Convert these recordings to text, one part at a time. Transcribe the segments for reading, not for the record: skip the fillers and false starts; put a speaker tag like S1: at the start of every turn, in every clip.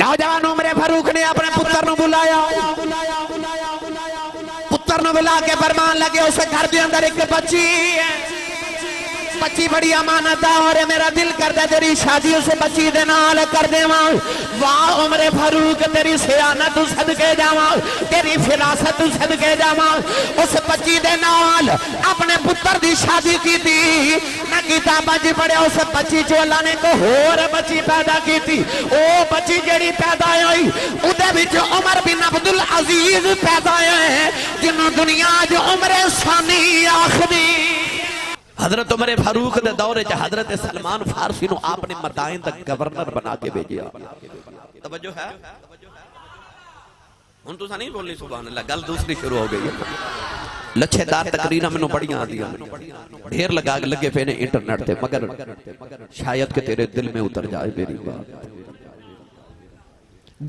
S1: नौजवान उमर फारूक ने अपने पुत्र को बुलाया, पुत्र को बुला के फरमान लगे उस घर के अंदर एक बच्ची है, बच्ची बड़ी अमानत है और मेरा दिल करता तेरी शादी उस बच्ची दे नाल कर देवा। वाह उमर फारूक तेरी सियानत तू सदके जावा, तेरी फिरासत तू सदके जावा। उस बच्ची दे नाल अपने पुत्र दी शादी की थी। मैं किताबां च पढ़िया उस बच्ची चो अल्लाह ने को होर बच्ची पैदा की थी। ओ बच्ची जेड़ी पैदा हुई उदे विच उमर बिन अब्दुल अजीज पैदा है जिन्हों दुनिया च उमर सानी आखदी। हजरत उमर फारूक के दौरे च हजरत सलमान फारसी को आपने मदाइन तक गवर्नर बना के भेजा। तवज्जो है हुन तुसा नहीं बोलनी सुभान अल्लाह, गल दूसरी शुरू हो गई है। लच्छेदार तकरीरां मैनू बड़ियां आंदियां, ढेर लगा लगे पे ने इंटरनेट ते, मगर शायद के तेरे दिल में उतर जाए मेरी बात।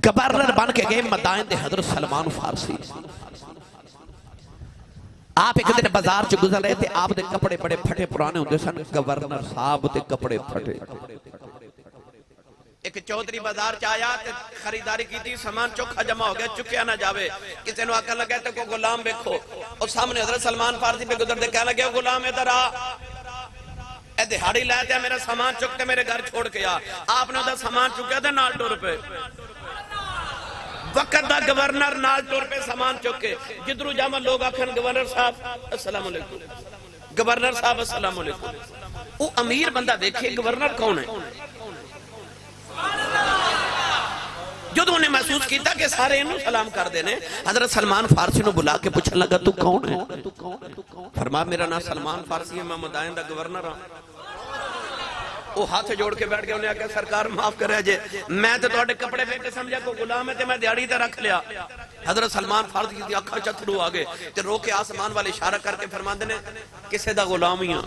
S1: गवर्नर बन के गए मदाइन दे हजरत सलमान फारसी। आप एक दिन बाजार च गुजर रहे थे, आप दे कपड़े बड़े फटे पुराने होंगे सन। गवर्नर साहब ते कपड़े फटे। एक चौधरी बाजार च आया ते खरीदारी की थी, सामान चोखा जमा हो गया, चुकया ना जावे। किसी ने आकर लगा तो को गुलाम देखो, और सामने हजरत सलमान फारसी पे गुजरते कह लगे गुलाम इधर आ, ए दिहाड़ी लाया मेरा सामान चुक के मेरे घर छोड़ के आ। आपने उधर सामान चुकया था नाल टुर पे, वक्त दा गवर्नर नाल टुर पे सामान चुक के जिधरू जामा लोग आखन गवर्नर साहब अस्सलाम वालेकुम, गवर्नर साहब अस्सलाम वालेकुम। वो अमीर बंदा देखे गवर्नर कौन है, जो उन्हें महसूस किया कि सारे इन्हों सलाम कर देने, हजरत सलमान फारसी ने बुला के पूछने लगा तू कौन है। फरमा मेरा नाम सलमान फारसी है, मैं मदाइन दा गवर्नर हाँ। वो हाथ जोड़ के बैठ गया, उन्हें आख्या सरकार माफ करे जे, मैं तो तुहाडे कपड़े फेंक के समझा को गुलाम है ते मैं दिहाड़ी ते रख लिया। हजरत सलमान फारसी की अखां चथड़ू आ गए ते रो के आसमान वाले इशारा करके फरमाते ने किसे दा गुलाम ही हां,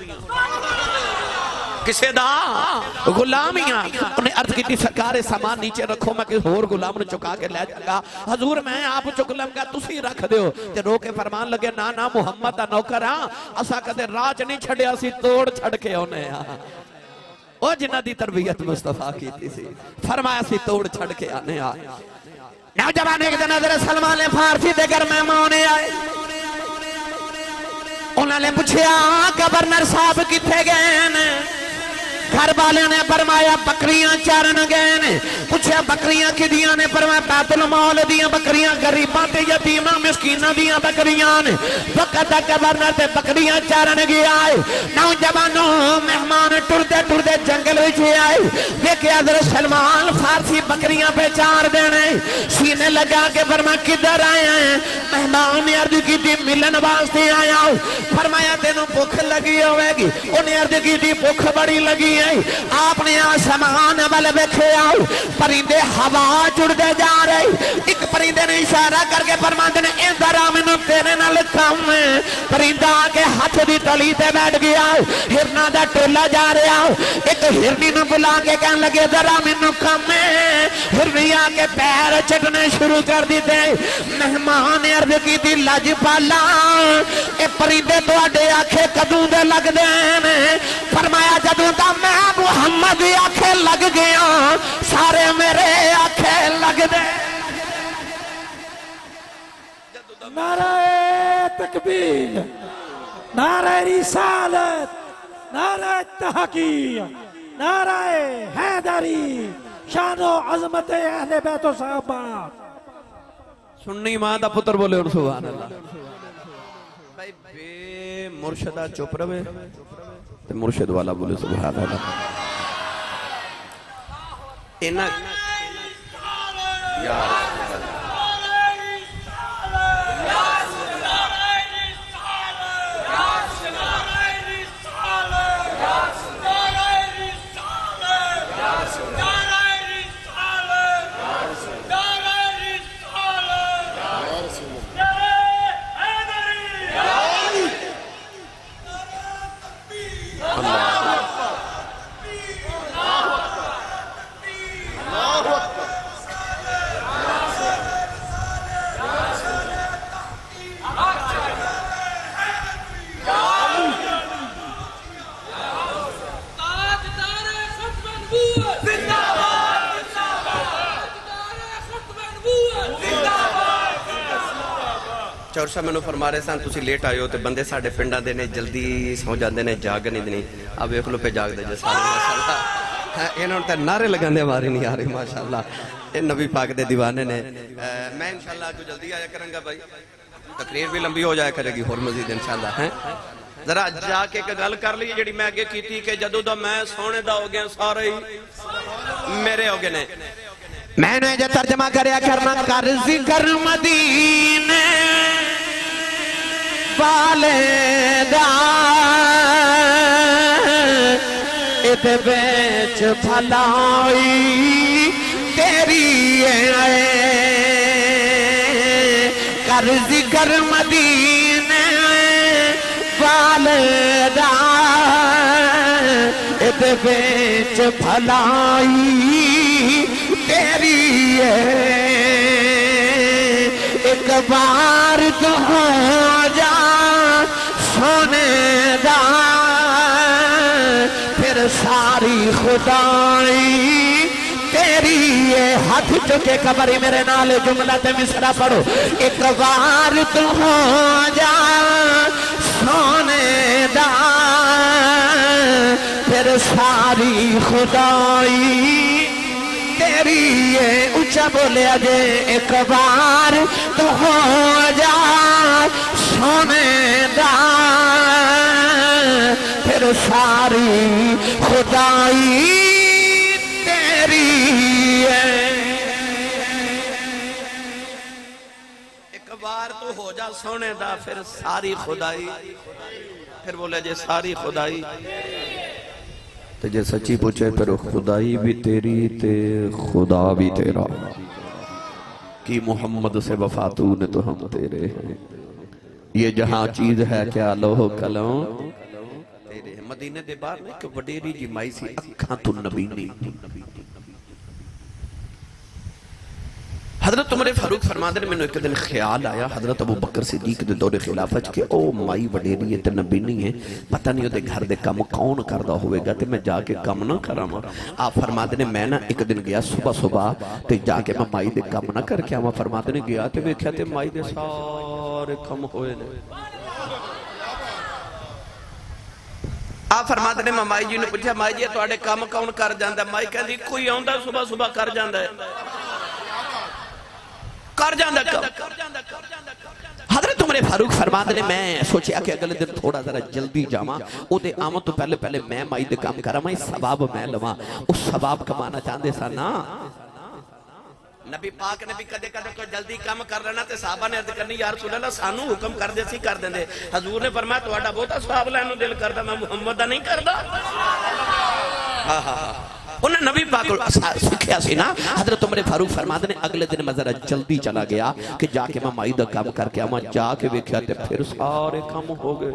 S1: किसे दा गुलाम ही हां। उन्हें अर्ज की सरकार सामान नीचे रखो, मैं किसी होर गुलाम ने चुका के ले जाऊंगा। हजूर मैं आप चुक लूंगा, तुसी रख दियो। ते रो के फरमान लगे ना ना मुहम्मद दा नौकर हां, असा कदे राज नहीं छड़िया सी, तोड़ छड़ के आने आ। ओ जिन्हां दी तरबियत मुस्तफा कीती सी, फरमाया सी तोड़ छड़ के आने आ। नौजवान एक दिन हजरत सलमान फारसी दे घर मेहमान आए, उन्होंने पूछा गवर्नर साहब किथे गए ने। घर वाले ने फरमाया बकरियां चारन गए ने। पूछा बकरियां किदियां ने, फरमाया बैतुल माल दियां बकरियां, गरीबां ते यतीमां मिस्कीनां दियां बकरियां ने। वक्त गवर्नर ते बकरियां चारन गया है। नौजवानों मेहमान टुरदे टुरदे जंगल विच आए, देखे हजरत सलमान फारसी बकरियां पे चार देने, सीने लगा के फरमाया किधर आए हैं। मेहमान ने अर्ज की मिलन वास्ते आया। फरमाया तेनू भुख लगी होगी, उन्हें अर्ज की भुख बड़ी लगी है। आपने आसमान वाल वेखे आओ, परिंदे हवा जुड़ते जा रहे। एक परिंदे ने इशारा करके फरमाते ने इधर आ, मैनू तेरे नाल काम है। परिंदा आके हाथ दी तली ते बैठ गया, हिरना दा टोला जा रहा। एक हिरनी नू बुला के कहने लगे इधर आ, मैनू काम है। हिरनी आके पैर चटने शुरू कर दिते। मेहमान ने अर्ज की लजपाला ए परिंदे तुहाडे आखे कदों दे लगदे ने। फरमाया जदों दा मैं मुहम्मद आखे लग गया, सारे मेरे आखे लग दे।
S2: नारे तकबीर, नारे रिसालत, नारे तहकीक, नारे हैदरी, शानो अजमत अहले बैतो साहबा।
S1: सुन्नी मां दा पुत्र बोले और सुभान अल्लाह। भाई बे मुर्शिदा चुप रहे ते मुर्शिद वाला बोले सुभान अल्लाह। इना यार
S3: चौर साहब मैनू फरमा रहे सन तुसी लेट आए हो तो बंदे साडे पिंडां दे ने जल्दी सौ जाते हैं जाग नहीं आ वेख लो पे जागदे जे सारे माशाअल्लाह इन्होंने तो नारे लगाने वारी नहीं आ रही माशाअल्लाह ये नबी पाक दे दीवाने ने मैं इंशाअल्लाह अगू जल्दी आया करूँगा भाई तकरीर भी लंबी हो जाया करेगी होर मजीद इंशाअल्लाह है जरा जाके एक गल कर ली जी मैं अगे की कि जदों दा मैं सोने दा हो गया सारे ही मेरे हो गए ने
S1: मैंने जो तर्जमा करया करना कर जिक्र मदीने वाले दा इते बेच भलाई तेरी है कर जिक्र मदीने वाले दा इते बेच भलाई तेरी है एक बार तो हो जा सोने दा फिर सारी खुदाई तेरी है हाथ चुके कबरी मेरे नाल जुमला ते मिसरा पढ़ो एक बार तो हो जा सोने दा फिर सारी खुदाई तेरी ये ऊंचा बोले अजे एक बार तो हो जा सोने दा फिर सारी खुदाई तेरी है
S3: एक बार तो हो जा सोने दा फिर सारी खुदाई फिर बोले जे सारी खुदाई तो जे सच्ची पूछे फिर खुदाई भी तेरी ते खुदा भी तेरा कि मोहम्मद से वफा तूने तो हम तेरे हैं ये जहां चीज है क्या लोह कलम तेरे मदीने दे बाहर में एक वडेरी जी माई सी अखां तो नबी नहीं हजरत उमर फारूक फरमाते ने मैंने एक दिन ख्याल आया हजरत अबू बकर सिद्दीक दे दौरे खिलाफत के ओ माई वडेरी है ते नबी नहीं है पता नहीं ओदे घर दे काम कौन करदा होवेगा ते मैं जाके काम ना करावां आप फरमाते ने मैं ना एक दिन गया सुबह सुबह ते जाके मैं माई दे काम ना करके आवां फरमाते ने गया ते वेख्या ते माई दे सारे काम होए ने आप फरमाते ने मैं माई जी ने पूछा माई जी तुहाडे काम कौन कर जांदा माई कहंदी कोई आउंदा सुबह सुबह कर जांदा है कर जांदा हजरत उमर फारूक फरमाते ने मैं सोचा कि अगले दिन थोड़ा जरा जल्दी जावां ओदे आवन तो पहले पहले मैं माई दे काम करा मैं सवाब मैं लवां उस सवाब कमाना चाहते सा ना नबी पाक ने भी कदे कदे कोई जल्दी काम कर लेना ते साहबा ने अर्ज करनी यार रसूल अल्लाह सानू हुक्म कर दे सी कर देंदे हजूर ने फरमाया ਤੁਹਾਡਾ ਬਹੁਤਾ सवाब लेने दिल करदा मैं मुहम्मद दा नहीं करदा हां हां उन्हें नबी पाक सीखिया सी ना हजरत उमर फारूक फरमाते ने अगले दिन मैं जरा जल्दी चला गया कि जाके मैं माई दा काम करके आवां जाके वेख्या ते फिर सारे काम हो गए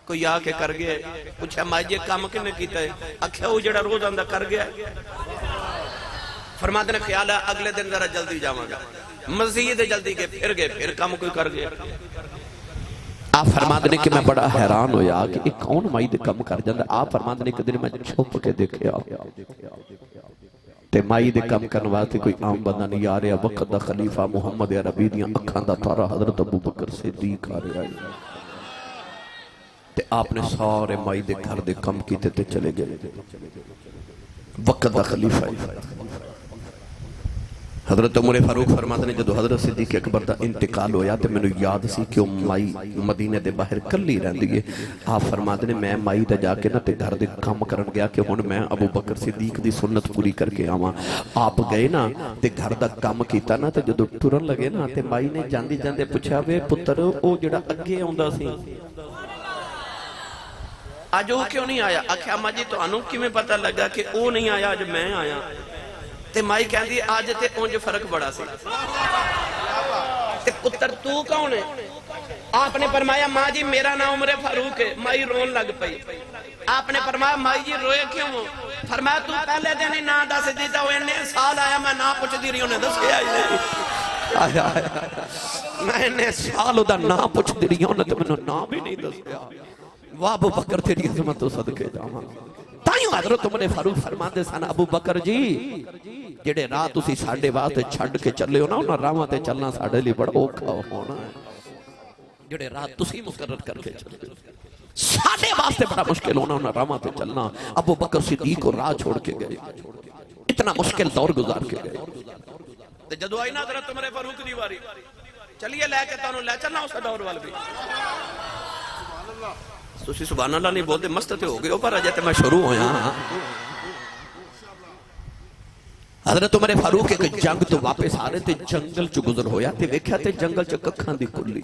S3: कोई आके कर गया पूछा माई जी काम किने कीता है आख्या वो जेड़ा रोज आंदा कर गया फरमाते ने ख्याल है अगले दिन जरा जल्दी जावांगा मजीद जल्दी गए फिर काम कोई कर गया आप फरमाते ने कि मैं बड़ा हैरान होया कि एक कौन माई दे कम कर जांदा आप फरमाते ने एक दिन मैं छुप के देखया ते माई दे कम करने वास्ते कोई आम बंदा नहीं आ रहा वक्त दा खलीफा मुहम्मद अरबी दी अखां दा तारा हजरत अबू बकर सिद्दीक आ रहा है ते आपने सारे माई दे घर दे कम कीते ते चले गए वक्त दा खलीफा हजरत उमर फारूक फरमाते ने जदों हजरत सिद्दीक अकबर दा इंतकाल होया ते मैनू याद सी कि ओ माई मदीने दे बाहर कल्ली रहंदी है आप फरमाते ने मैं माई दा जाके ना ते घर दे काम करन गया कि हुण मैं अबू बकर सिद्दीक दी सुन्नत पूरी करके आवां आप गए ना ते घर दा काम कीता ना ते जदों टुरन लगे ना ते माई ने जांदी जांदे पुछया वे पुत्र ओ जेड़ा अगे आउंदा सी अज वो क्यों नहीं आया आख्या अम्मा जी तुहानू किवें पता लगा कि वो नहीं आया अज मैं आया ते माई कहंदी अज ते उंज फर्क बड़ा सी ते पुत्र तू कौन है आपने फरमाया मां जी मेरा नाम उमर फारूक है माई रोन लग पई आपने फरमाया माई जी रोए क्यों फरमाया तू पहले दिन ही ना दस दिता इन्ने साल आया मैं ना पुछदी रही उन्हें दसया ही नहीं आया मैं इन्ने साल ओदा ना पुछदी रही उन्हें ते मैनू ना भी नहीं दसया वाह अबू बकर तेरी अजमत तो सदके जावां ताइयों हजरत उमर फारूक फरमाते सन अबू बकर जी जेड़े राह तुसी साडे वास्ते छड्ड के चले हो ना उन्हां राहां ते चलना साडे लई बड़ा औखा होना है जेड़े राह तुसी मुकर्रर करके चले साडे वास्ते बड़ा मुश्किल होना उन्हां राहां ते चलना। अबू बकर सिद्दीक को राह छोड़ के गए, इतना मुश्किल दौर गुजार के गए। ते जदों आई ना हजरत उमर फारूक दी वारी चलिए लैके तुहानू लै चलना उस दौर वाल भी तुसी सुभान अल्लाह नहीं बोलते मस्त ते हो गए हो पर अजे ते मैं शुरू होया। हजरत उमर फारूक एक जंग तो वापस आ रहे थे जंगल च गुजर होया ते वेख्या ते जंगल च कखां दी कुल्ली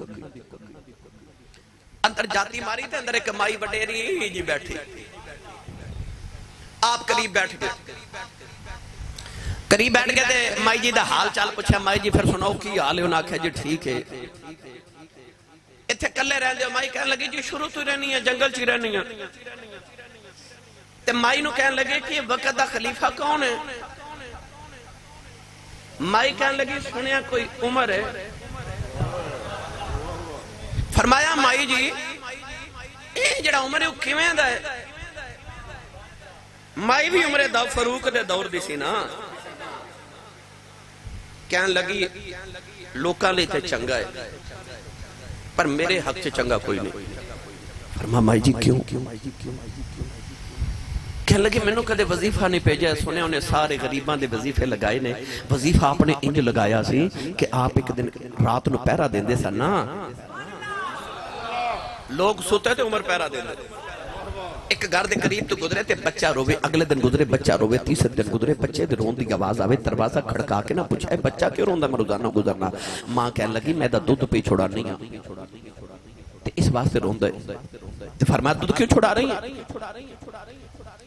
S3: अंदर जाती मारी ते अंदर एक माई वडेरी जी बैठी आप करीब बैठ गए ते माई जी दा हाल चाल पूछा। माई जी फिर सुनाओ की हाल है? उन्हें आख्या जी ठीक है। इत्थे कल्ले रहंदे हो? माई कहन लगी जी शुरू तो रहनी है जंगल च ही रहनी है। ते माई नूं कहन लगे कि वक्त दा खलीफा कौन है? माई कहन लगी सुनिया कोई उमर है। फरमाया माई जी ये जड़ा उमर है वो किवें दा है? माई भी उमर दा फारूक दे दौर दी सी ना। कहन लगी लोकां लई ते चंगा है पर मेरे हक च चंगा कोई नहीं। फरमा माई जी क्यों? कहने लगे मैनू कदे वजीफा नहीं भेजा। सुने उन्हें सारे गरीबां दे वजीफे लगाए ने। वजीफा आपने इंज लगाया सी कि आप एक दिन रात नूं पहरा देंदे सन ना, लोग सुते ते उमर पहरा देंदे। एक घर दे करीब तो गुजरे ते बच्चा रोवे, अगले दिन गुजरे बच्चा रोवे, तीसरे दिन गुजरे बच्चे दे रोन दी आवाज आवे, दरवाजा खड़का के ना पूछे बच्चा क्यों रोंदा? मैं रोजाना गुजरना। मां कहने लगी मैं दा दुध पी छुड़ानी हां ते इस वास्ते रोंदा है। ते फरमाया दुध क्यों छुड़ा रही है?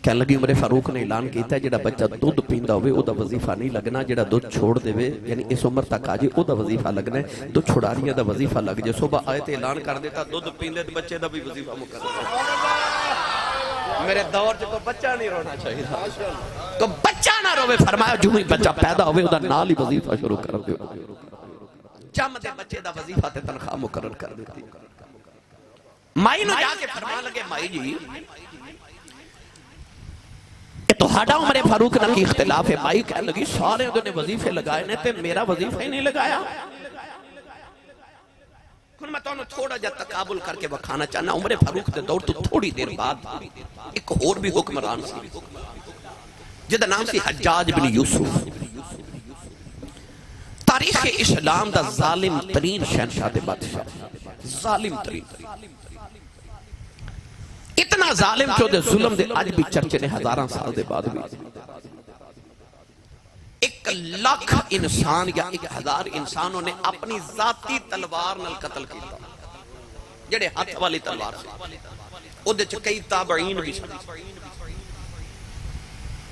S3: कहने लगी उमर फारूक ने ऐलान किया जेड़ा बच्चा दुध पींदा होवे ओदा वजीफा नहीं लगना, जेड़ा दुध छोड़ देवे यानी इस उम्र तक आ जाए ओदा वजीफा लगना है। दुध छुड़ारियां दा वजीफा लग जाए। सुबह आए ते ऐलान कर देता दुध पींदे ते बच्चे दा भी वजीफा मुकर्रर। मेरे दौर च तो बच्चा नहीं रोना चाहिए, तो बच्चा ना रोवे। फरमाया जो ही बच्चा पैदा होवे ओदा नाल ही वजीफा शुरू कर दो। जमदे बच्चे दा वजीफा ते तनख्वाह मुकर्रर कर देती। माई नूं जाके फरमान लगे माई जी तुहाडा उमर फारूक नाल की इख्तिलाफ है? माई कहने लगी सारे ने वजीफे लगाए ने ते मेरा वजीफा ही नहीं लगाया। हुण मैं तुहानू थोड़ा जा तकाबुल करके वखाना चाहना। उमर फारूक दे दौर तो थोड़ी देर बाद एक होर भी हुक्मरान सी जिहदा नाम सी हज्जाज बिन यूसुफ। तारीख इस्लाम दा जालिम तरीन शहनशाह दे बादशाह, जालिम तरीन, इतना जालिम चौदह जुल्म दे आज भी चर्चे ने हजारां साल दे बाद भी। 1,00,000 इंसान या 1,000 इंसानों ने अपनी जाती तलवार नाल कत्ल किया, जेड़े हाथ वाली तलवार सी ओदे च कई ताबईन भी सन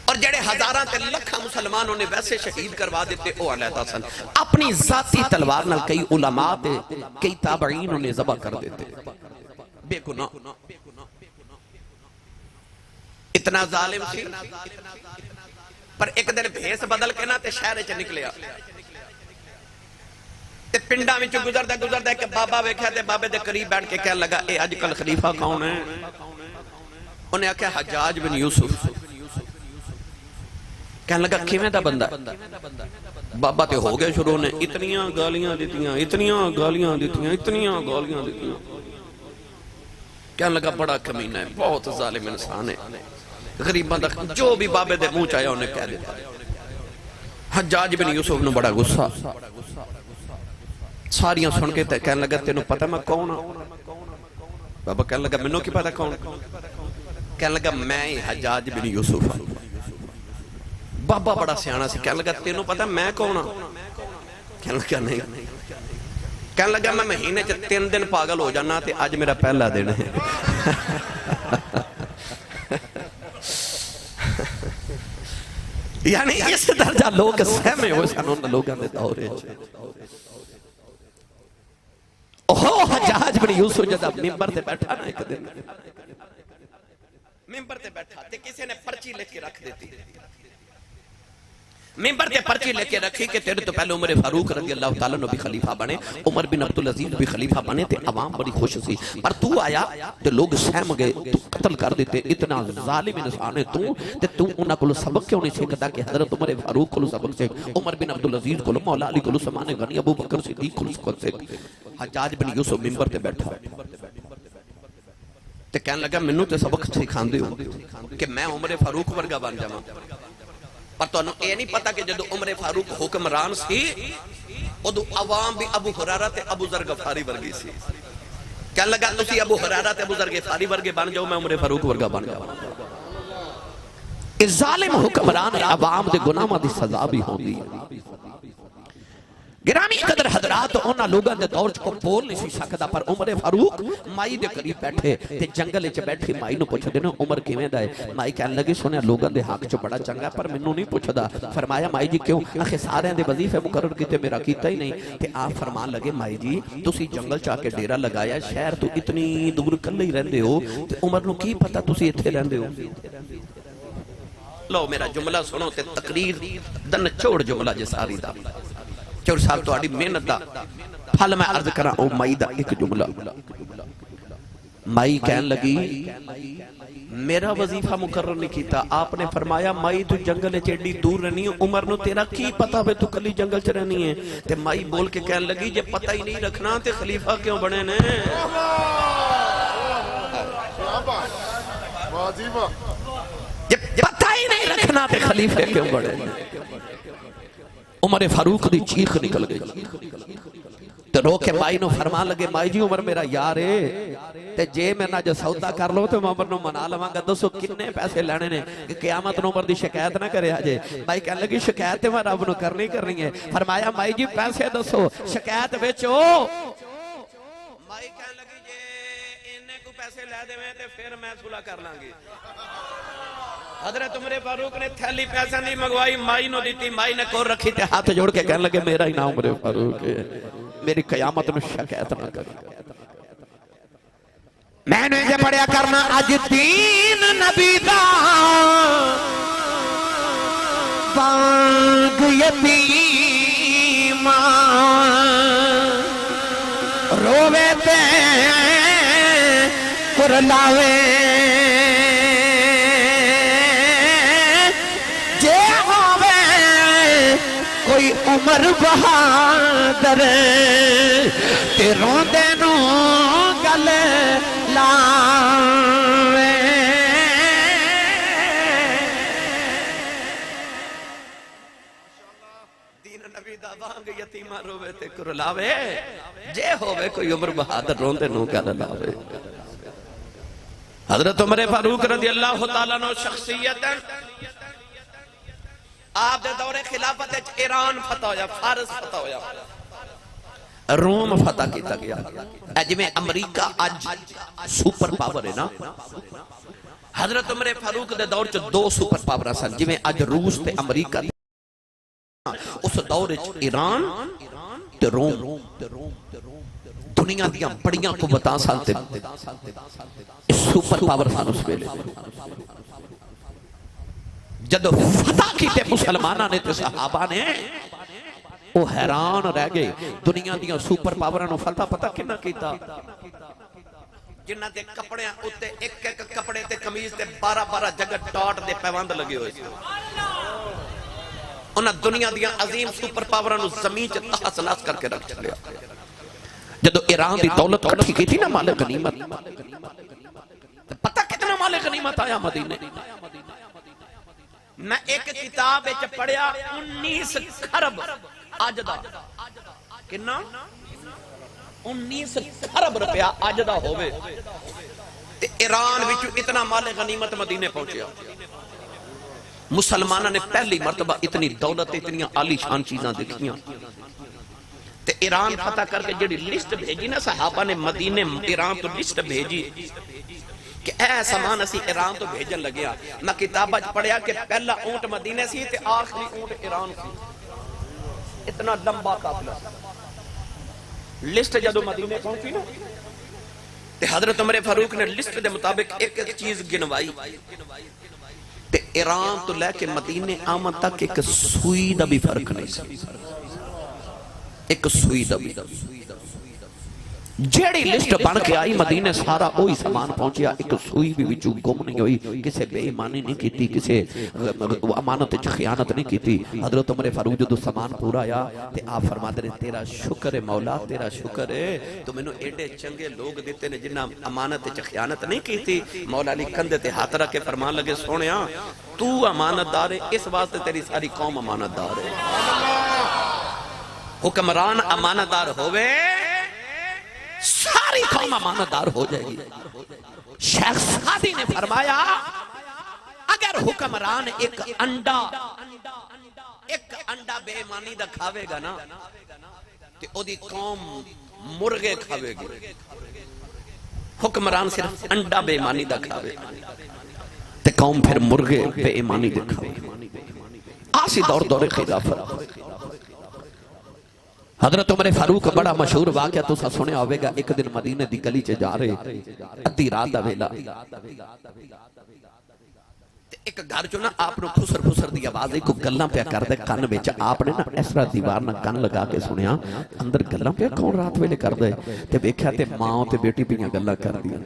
S3: और जेड़े हजारां ते लखां मुसलमानों ने वैसे शहीद करवा दिते ओ अलहदा सन। अपनी जाती तलवार नाल कई उलमा ते कई ताबईन ने ज़बह कर देते बेगुनाह। इतना जालिम सी पर एक दिन भेस बदल के ना ते शहर च निकलिया ते पिंडां विच गुजरदा गुजरदा एक बाबा वेख्या ते बाबे दे करीब बैठ के कहन लगा ए अजकल खलीफा कौन है? उन्हें आख्या हज्जाज बिन यूसुफ। कहन लगा किवें दा बंदा? बाबा ते हो गए शुरू ने इतनियां गालियां दित्तियां, इतनियां गालियां दित्तियां, इतनियां गालियां दित्तियां। कहन लगा बड़ा कमीना है, बहुत जालिम इंसान है। गरीबां दा जो भी बाबे दे मुंह च आया उन्हें कह दिता। हज्जाज बिन यूसुफ नूं बड़ा गुस्सा, सारियां सुन के कहन लगा तेनू पता मैं कौन हां? बाबा कहन लगा मैनू की पता कौन? कहन लगा मैं ही हज्जाज बिन यूसुफ हां। बाबा बड़ा सियाना सी, कहन लगा तेनू पता मैं कौन हां? कहन लगा नहीं। कहन लगा मैं महीने च 3 दिन पागल हो जाना ते अज मेरा पहला दिन है। यानी इस दर्जा लोग सहमे हो सन उन लोगों के दौरे ओहो हज्जाज बिन यूसुफ जब मिंबर ते बैठा ना एक दिन मिंबर ते बैठा ते किसी ने पर्ची लिख के रख देती मिंबर ते पर्ची लेके रखी कि तेरे तो पहले उमर फारूक रज़ी अल्लाह तआला अन्हु भी खलीफा बने, उमर बिन अब्दुल अजीज भी खलीफा बने, ते अवाम बड़ी खुश सी। पर तू आया ते लोग सहम गए, तू कत्ल कर दिते, इतना जालिम इंसान है तू, ते तू उन्हां कोलों सबक क्यों नहीं सीखदा कि हजरत उमर फारूक कोलों सबक सीख, उमर बिन अब्दुल अजीज कोलों, मौला अली कोलों, उस्मान गनी, अबू बकर सिद्दीक कोलों सबक सीख। हज्जाज बिन यूसुफ मिंबर ते बैठा ते कहने लगा मैनू ते सबक सिखांदे हो कि मैं उमर फारूक वर्गा बन जावां, पर तुहानू ये नहीं पता कि जदों उमर फारूक हुक्मरान सी उदों अवाम भी अबू हुरैरा ते अबू जर गफारी वर्गी सी। कहने लगा तुसी अबू हुरैरा ते अबू जर गफारी वर्गे बन जाओ, मैं उमर फारूक वर्गा बन जावां। इस जालिम हुक्मरान अवाम दे गुनाहां दी सजा भी होंदी है। गिरामी कदर हजरात उन्हां लोगां दे दौर च को बोल नहीं सी सकदा, पर उमर फारूक माई दे करीब बैठे ते जंगल च बैठी माई नूं पुछदे ने उमर किवें दा है। माई कहन लगी सुनिया लोगां दे हक च बड़ा चंगा, पर मैनूं नहीं पुछदा। फरमाया माई जी क्यों? आखे सारियां दे वजीफे मुकर्रर कीते, मेरा कीता ही नहीं। ते आप फरमान लगे माई जी तुसी जंगल च आके डेरा लगाया, शहर तो इतनी दूर कल्ले ही रहिंदे हो, ते उमर नूं की पता तुसी इत्थे रहिंदे हो। लो मेरा जुमला सुनो ते तकरीर दा निचोड़ जुमला जे सारी दा चौर साहब तुहाडी मेहनत दा फल मैं अर्ज करा। ओ माई दा एक जुमला, माई कहन लगी मेरा वजीफा मुकर्रर नहीं कीता। आपने फरमाया माई तू जंगल च एडी दूर रहनी है, उमर नूं तेरा की पता वे तू कली जंगल च रहनी है। ते माई बोल के कहन लगी जे पता ही नहीं रखना ते खलीफा क्यों बने ने। जे पता ही नहीं रखना ते खलीफे क्यों बने ने। उमर फारूक दी चीख निकल गई ते रो के माई नूं फरमान लगे माई जी उमर मेरा यार है, ते जे मैं ना जो सौदा कर लो तो मैं उमर नूं मना लवांगा। दसो किन्ने पैसे लेने ने कि कियामत नूं उमर दी शिकायत ना करे। अजे माई कहन लगी शिकायत मैं रब नूं करनी है। फरमाया माई जी पैसे दसो शिकायत बेचो। माई कहन लगी जे इन्ने को पैसे ले देवे ते फिर मैं सुलह कर लांगी। हजरत उमर फारूक ने थैली पैसा नहीं मंगवाई, माई नो दी, माई ने कोर रखी ते हाथ जोड़ के कहने लगे मेरा ही नाम उमर फारूक है, मेरी कयामत में शिकायत ना कर। मैंने जे पढ़िया करना अज दीन नबी दा बाग यतीमा रोवे ते कुरलावे कोई उमर बहादुर ते रोंदे नूं गल लावे। दीन नबी दा बांग यतीमा रोवे ते कुरलावे, जे होवे कोई उमर बहादुर रोंदे नूं गल लावे। हजरत उमर फारूक रज़ी अल्लाह तआला अन्हु शख्सियत आप दे दौरे खिलाफत ईरान फतह होया, फारस फतह होया, रोम फतह किया गया। जिवें अमरीका अज सुपर पावर है ना, हजरत उमर फारूक दे दौर च दो सुपर पावर सन। जिवें अज रूस ते अमरीका, उस दौर च ईरान ते रोम दुनिया दियां बड़ियां कुव्वतां सन ते सुपर पावर सन उस वेले। जदों फतह कीते मुसलमाना ने ते सहाबा ने वो हैरान रह गए। दुनिया दियां सुपर पावरां नूं फतह पता किन्ना कीता? जिन्हां दे कपड़ियां उत्ते एक एक कपड़े ते कमीज ते 12-12 जगह टॉट दे पैबंद लगे हुए सी। उन्हां दुनिया दियां अजीम सुपर पावरां नूं जमीन च तहस नहस करके रख छड़िया। जदों ईरान दी दौलत इकट्ठी कीती ना माले गनीमत, पता कितना माले गनीमत आया मदीने। मैं एक किताब विच पढ़िया 19 खरब अज दा किन्ना 19 खरब रुपया अज दा होवे ते ईरान विच इतना माले गनीमत मदीने पहुंचया। मुसलमाना ने पहली मर्तबा इतनी दौलत इतनी आलीशान चीजां देखियां ते ईरान फतह करके जेडी लिस्ट भेजी ना सहाबा ने मदीने ईरान तो लिस्ट भेजी कि ऐ सामान असी ईरान तो भेजन लगे। मैं किताबा च पढ़िया कि पहला ऊंट मदीने सी ते आखिरी ऊंट ईरान सी। इतना लंबा काफिला। लिस्ट जदों मदीने पहुंची ना ते हजरत उमर फारूक ने लिस्ट के मुताबिक एक एक चीज गिनवाई ते ईरान तो लैके मदीने आमद तक एक सूई का भी फर्क नहीं सी, एक सूई का भी। जेड़ी लिस्ट बन के आई मदीने सारा वही सामान पहुंचया, एक सूई भी विचों गुम नहीं हुई, किसी बेईमानी नहीं की, किसी अमानत च खयानत नहीं की। हजरत उमर फारूक जो सामान पूरा आया ते आप फरमाते ने तेरा शुक्र है मौला, तेरा शुक्र है तू मैनू एडे चंगे लोग दिते ने जिन्हां अमानत च खयानत नहीं की। मौला अली कंधे ते हाथ रख के फरमान लगे सोहणिया तू अमानतदार है, इस वास्ते तेरी सारी कौम अमानतदार है। हुक्मरान अमानतदार होवे सारी कौम अमानतदार हो जाएगी। शेख सादी ने फरमाया अगर हुक्मरान एक अंडा बेईमानी दा खावेगा ना ते ओदी कौम मुर्गे खावेगी। हुक्मरान सिर्फ अंडा बेईमानी दा खावे ते कौम फिर मुर्गे बेईमानी दे खावेगी। आसी दौर दौरे खिलाफत हजरत उमर फारूक बड़ा मशहूर वाकया तुसा सुनिया होवेगा। एक दिन मदीने दी गली च जा रहे अद्धी रात दा वेला, एक घर चो ना आप खुसर खुसर दी आवाज को गल्लां पे करदे कान विच आपने ना इस तरह दीवार ना कान लगा के सुनिया अंदर गल्लां पे कौन रात वेले करदे ते वेख्या ते मां ते बेटी पियां गल्लां करदियां।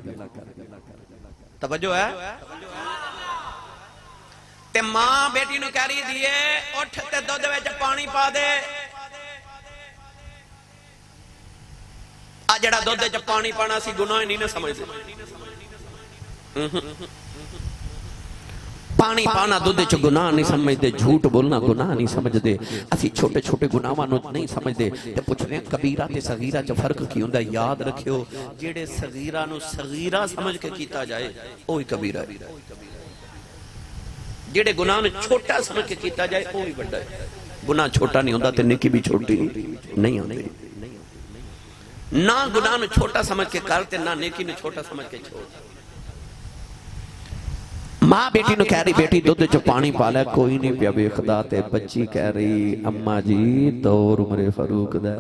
S3: तवज्जो है ते मां बेटी नु कह रही दिए उठ ते दुध विच पानी पा दे। आ जड़ा दुध च पानी पाना सी गुनाह नहीं ना समझते। पानी पाना दुध च गुनाह नहीं समझते, झूठ बोलना गुनाह नहीं समझते, असी छोटे छोटे गुनाहां नूं नहीं समझते ते पुछने कबीरा ते सगीरा च फर्क की हुंदा। याद रखियो जेड़े सगीरा नूं सगीरा समझ के कीता जाए ओही कबीरा है, जेड़े गुनाह नूं छोटा समझ के कीता जाए ओही बड़ा है। गुनाह छोटा नहीं हुंदा ते नेकी भी छोटी नहीं होंदी। ना गुनाह नूं छोटा समझ के करते ना नेकी नूं छोटा समझ के छोड़। मां बेटी नूं कह रही बेटी दुध च पानी पा लै, कोई नहीं पिया वेखदा ते बच्ची कह रही अम्मा जी दौर उमर फारूक दा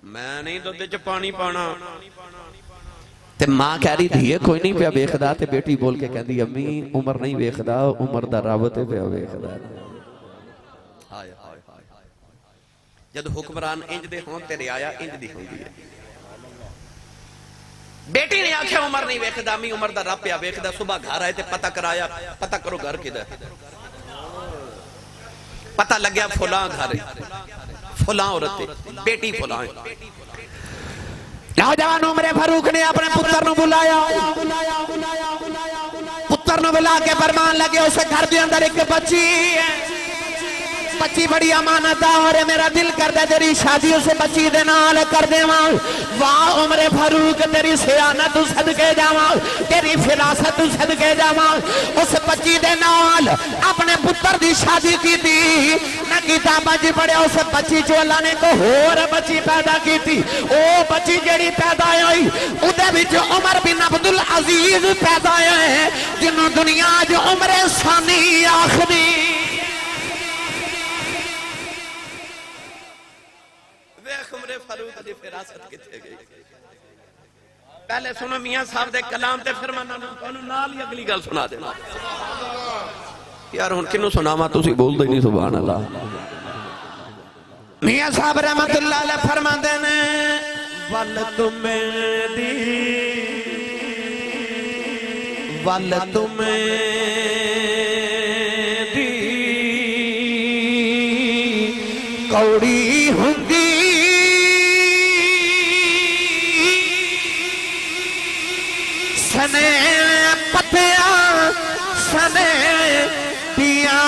S3: मैं नहीं दुध च पानी पाना। ते मां कह रही धीए कोई नहीं पिया वेखदा ते बेटी बोल के कहंदी अम्मी उमर नहीं वेखदा, उमर दा रब ते पिया वेखदा। जब हुक्मरान इंज दे हों ते रियाया इंज दी होंदी है। बेटी ने आख्या उमर नहीं वेखदा, मी उमर दा रब पिया वेखदा। सुबह घर आए ते पता कराया, पता करो घर किधर। पता लग्या फुला घर, फुला औरत, बेटी फुला है।
S1: नौजवान उमर फारूक ने अपने पुत्र नु बुलाया, पुत्र नु बुला के फरमान लगे उस घर के अंदर एक बच्ची है, बच्ची बड़ी अमानतदार है, मेरा दिल करदा तेरी शादी उस बच्ची दे नाल कर देवां। वाह उमर फारूक तेरी सियानत तू सदके जावां, तेरी फिरासत तू सदके जावां। उस बच्ची दे नाल अपने पुत्र दी शादी की थी ना, किताबां च पढ़िया उस बच्ची चो अल्लाह ने को होर बच्ची पैदा की थी। ओ बच्ची जेड़ी पैदा हुई उदे विच उमर बिन अब्दुल अजीज पैदा है, जिन्हों दुनिया च उमर सानी आखदी।
S3: उमर फारूक दी फिरासत किथे गई? पहले सुनो मियां साहब दे कलाम ते फिर मैं तुहानू नाल ही अगली गल सुना देना। यार हुण किन्नू सुनावा, तुसी बोलदे नहीं सुभान अल्लाह।
S1: मियां साहब रहमतुल्लाह अलैह फरमांदे ने वल तुमेदी कौड़ी हुंदी सने पतिया सने पिया।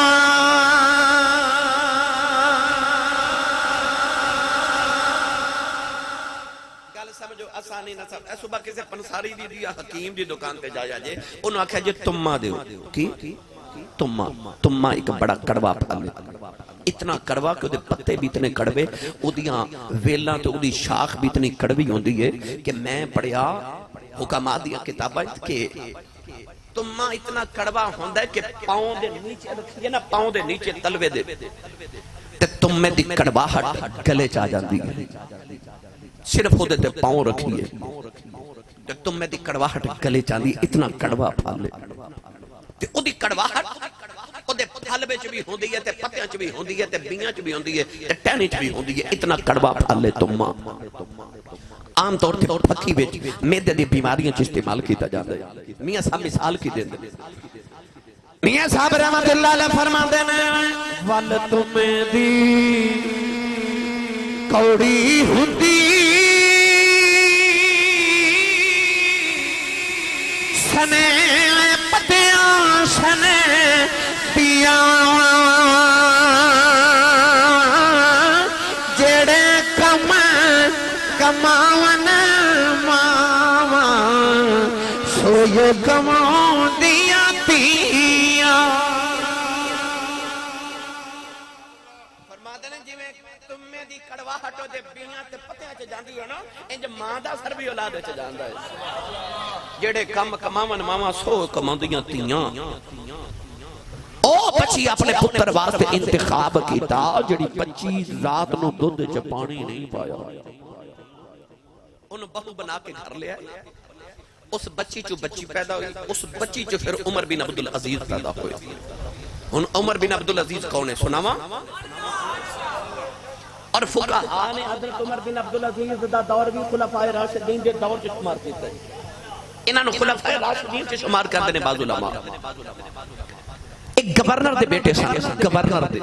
S3: गल समझो आसानी ना सब। सुबह किसी पंसारी दी हकीम दी दुकान पे जाया जे, उन्होंने आख्या जी तुम्मा दो की तुम्मा। तुम्मा एक बड़ा कड़वा फल है, इतना कड़वा कि पत्ते भी इतने कड़वे, उदियां वेलां ते उदी शाख भी इतनी कड़वी होंदी है कि मैं पढ़िया हुक्मा दी किताबां के तुम्मा इतना कड़वा होंदा है कि पांव दे नीचे रखिए ना, पांव दे नीचे तलवे दे ते तुम्मे दी कड़वाहट गले च आ जांदी है। सिर्फ ओदे ते पांव रखिए ते तुम्मे दी कड़वाहट गले च आंदी, इतना कड़वा फल है। ते ओदी कड़वाहट ओदे फल विच भी होंदी है ते पत्तियां च भी होंदी है ते बीआं च भी होंदी है ते टहनी च भी होंदी है। इतना कड़वा फल है तुम्मा। आम तौर ते फक्की विच मैदे दी बीमारियां च इस्तेमाल कीता जांदा है। मियां साहब मिसाल की देंदे ने।
S1: मियां साहब रहमतुल्लाह अलैह फरमांदे ने वल तुमे दी कौड़ी हुंदी सने पत्तियां सने पिया जेड़े कम कमावन मावा सोयो कमाउंदियां तियां।
S3: फरमाते ने जिवें तुमे दी कड़वाहट ओदे बीआं ते पत्तियां च जांदी है ना, इंज मां दा असर भी औलाद च जांदा है। जेड़े कम कमावन मावा सो कमाउंदियां तियां। ओ बच्ची अपने पुत्र वास्ते इंतखाब कीता जेड़ी बच्ची रात नु दुध च पानी नहीं पाया, उन बहू बना के घर लिया। उस बच्ची चो बच्ची पैदा हुई, उस बच्ची चो फिर उमर बिन अब्दुल अजीज पैदा हुए। हुन उमर बिन अब्दुल अजीज कौन है सुनावा? और फुकाहा ने हजरत उमर बिन अब्दुल अजीज दा दौर भी खुलाफाए राशिदीन दे दौर च शुमार कीता है। इन्हां नु खुलाफाए राशिदीन च शुमार करदे ने बाज़ उलमा। एक गवर्नर दे बेटे सन, गवर्नर दे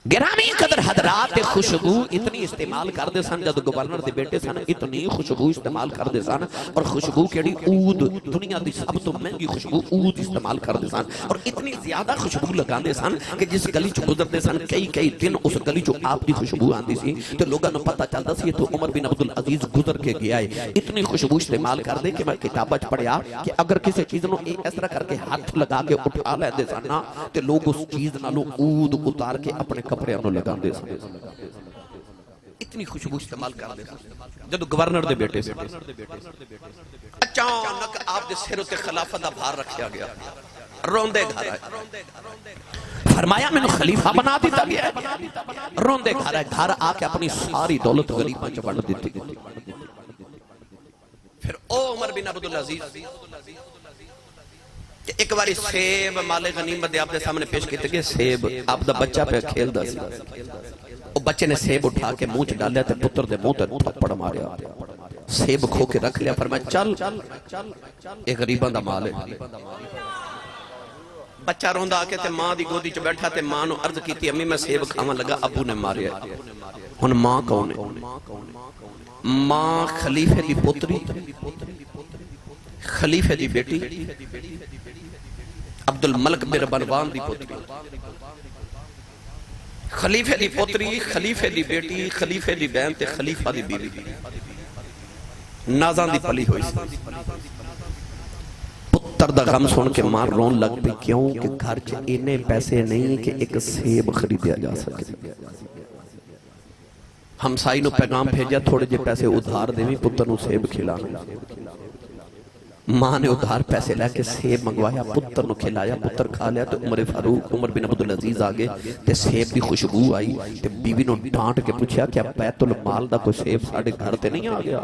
S3: गिरामी कदर हजरात खुशबू इतनी इस्तेमाल करते सन। जब गवर्नर दे बेटे सन इतनी खुशबू इस्तेमाल करते सन। और खुशबू केड़ी ऊद, दुनिया की सब तो महंगी खुशबू ऊद इस्तेमाल करते सन। और इतनी ज्यादा खुशबू लगाते सन कि जिस गली चो गुजरते सन कई कई दिन उस गली चो आपकी खुशबू आती सी तो लोगों को पता चलता सी तो उमर बिन अब्दुल अजीज गुजर के गया है। इतनी खुशबू इस्तेमाल करते कि मैं किताबा च पढ़िया कि अगर किसी चीज को इस तरह करके हाथ लगा के उठा लेंदे सन ना तो लोग उस चीज नालों ऊद उतार के अपने कपड़े लगाते। इतनी खुशबू इस्तेमाल करते जब गवर्नर दे बेटे से अचानक आप दे सिर उत्ते खिलाफत दा भार रखा गया। रोंदे घर आए, फरमाया मैनू खलीफा बना दिता गया है। रोंदे घर आए, घर आके अपनी सारी दौलत गरीबां च वंड दी। फिर ओ उमर बिन अब्दुल अजीज एक बारी सेब माले गनीमत आपके सामने पेश किए गए। सेब आपका बच्चा पे खेलता सी, वो बच्चे ने सेब उठा के मुंह च डालिया ते पुत्र दे मुंह ते थप्पड़ मारिया। सेब खो के रख लिया। पर मैं चल ये गरीबां दा माल है। बच्चा रोंदा आके ते मां दी गोदी च बैठा ते मां नु अर्ज कीती अम्मी मैं सेब खावन लगा, अबू ने मारिया। हुन मां कौन है? मां खलीफे दी पुत्री, खलीफे दी बेटी अब्दुल मलिक बिन बनवान दी पुत्री, खलीफे दी पुत्री, खलीफे दी बेटी, खलीफे दी बहन ते खलीफा दी बीवी नाज़ां दी पली हुई सी। पुत्र दा गम सुन के मां रोन लग पई। क्यों कि घर च इन्ने पैसे नहीं कि एक सेब खरीदिया जा सके। हमसाई नु पैगाम भेजा थोड़े जे पैसे उधार देवी पुत्र नु सेब खिलाना। मां ने उधार पैसे लेके सेब मंगवाया, पुत्र नु खिलाया, पुत्र खा लिया। तो उमर फारूक उमर बिन अब्दुल अजीज आ गए ते सेब की खुशबू आई ते बीवी नु डांट के पूछा क्या बैतुल माल दा कोई सेब साडे घर ते नहीं आ गया?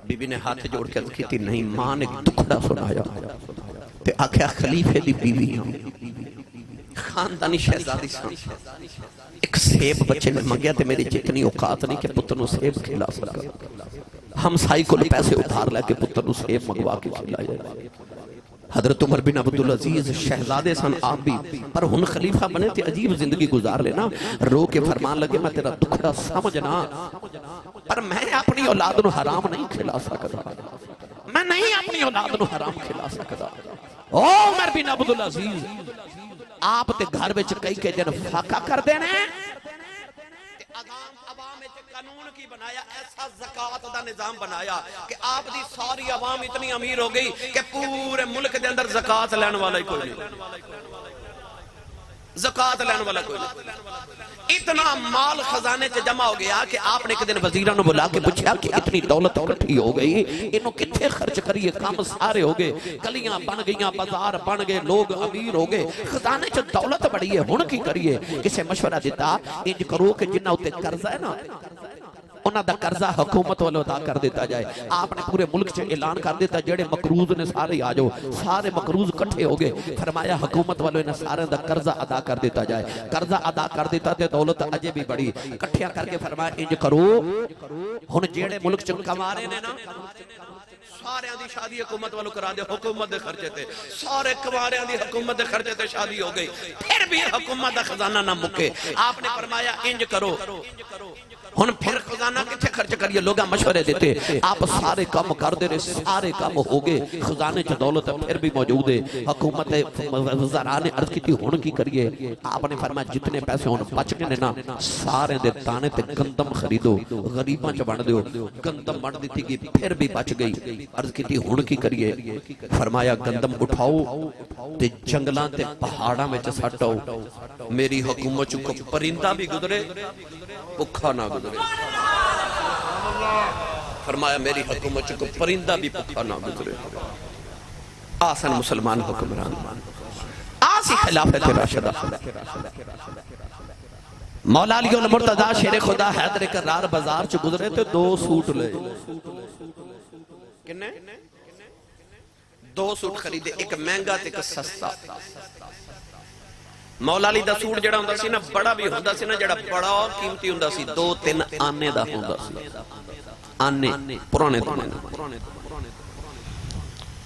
S3: बीवी ने हाथ जोड़ के अर्ज की नहीं। मां ने दुखड़ा सुनाया ते आख्या खलीफे दी बीवी खानदानी शहजादी सन, एक सेब बच्चे ने मंगया ते मेरी जितनी औकात नहीं कि पुत्र नु सेब खिला सका। हमसाई को पैसे उधार लेके पुत्र नु सेब मंगवा के खिलाया। हजरत उमर बिन अब्दुल अजीज शहजादे सन आप भी, पर हुन खलीफा बने ते अजीब जिंदगी गुजार लेना। रो के फरमान लगे मैं तेरा दुखड़ा समझना, पर मैं अपनी औलाद नु हराम नहीं खिला सकता। मैं नहीं अपनी औलाद नु हराम खिला सकता। ओ उमर बिन अब्दुल अजीज आप ते घर विच कई कई दिन फाका कर देने कानून की बनाया, ऐसा ज़कात दा निजाम बनाया कि आप दी सारी आवाम इतनी अमीर हो गई कि पूरे मुल्क के अंदर ज़कात लेने वाला ही कोई नहीं। ज़कात लेने वाला कोई नहीं। इतना माल खजाने च जमा हो गया कि आपने एक दिन वजीरां नु बुला के पूछा कि इतनी दौलत इकट्ठी हो गई, इन्हों किथे खर्च करिए? काम सारे हो गए, गलियां बन गईयां, बाजार बन गए, लोग अमीर हो गए, खजाने च दौलत बड़ी है, हुण की करिए? किसे मशवरा दिता इंज करो कि जिन्ना उत्ते कर्जा है ना उन्हां दा कर्जा हुकूमत वालों अदा कर दिता जाए। आपने पूरे मुल्क च ऐलान कर दिता जेड़े मकरूज ने सारे आ जाओ, सारे मकरूज इकट्ठे हो गए। फरमाया हुकूमत वालों इन्हां सारे दा कर्जा अदा कर दिता जाए। कर्जा अदा कर दिता ते दौलत अजे भी बड़ी इकट्ठिया करके फरमाया इंज करो हुण जेड़े मुल्क च कमारे ने ना सारे दी शादी हुकूमत वालों करा दे, हुकूमत दे खर्चे ते सारे कमारियां दी हुकूमत दे खर्चे ते शादी हो गई, फिर भी हुकूमत दा खजाना ना मुके। आपने फरमाया इंज करो हुण फिर खजाना किथे खर्च करिए, लोग मशवरे देते, आप सारे काम करते रहे, सारे काम हो गए, खजाने च दौलत फिर भी मौजूद है। हुकूमत वज़रा ने अर्ज की हुण की करिए। आपने फरमाया जितने पैसे हुण बच गए ना सारे दे दाने ते गंदम खरीदो, गरीबां च वंड दिओ। गंदम वंड दी गई फिर भी बच गई। अर्ज की हुण की करिए। फरमाया गंदम उठाओ ते जंगलां ते पहाड़ां में सट आओ, मेरी हुकूमत च कोई परिंदा भी गुजरे भुखा ना गुजरे। फरमाया मेरी हुकूमत च कोई परिंदा भी भुखा ना गुजरे। आसन मुसलमान हुक्मरान आसी खिलाफत राशिदा। मौला अली उल मुर्तजा शेर खुदा हैदर करार बाजार च गुजरे ते 2 सूट ले। किन्ने? 2 सूट खरीदे, एक महंगा ते एक सस्ता। मौला अली दा सूट जेड़ा हुंदा सी ना बड़ा भी हुंदा सी ना, जेड़ा बड़ा कीमती हुंदा सी 2-3 आने दा हुंदा सी। आने पुराने जमाने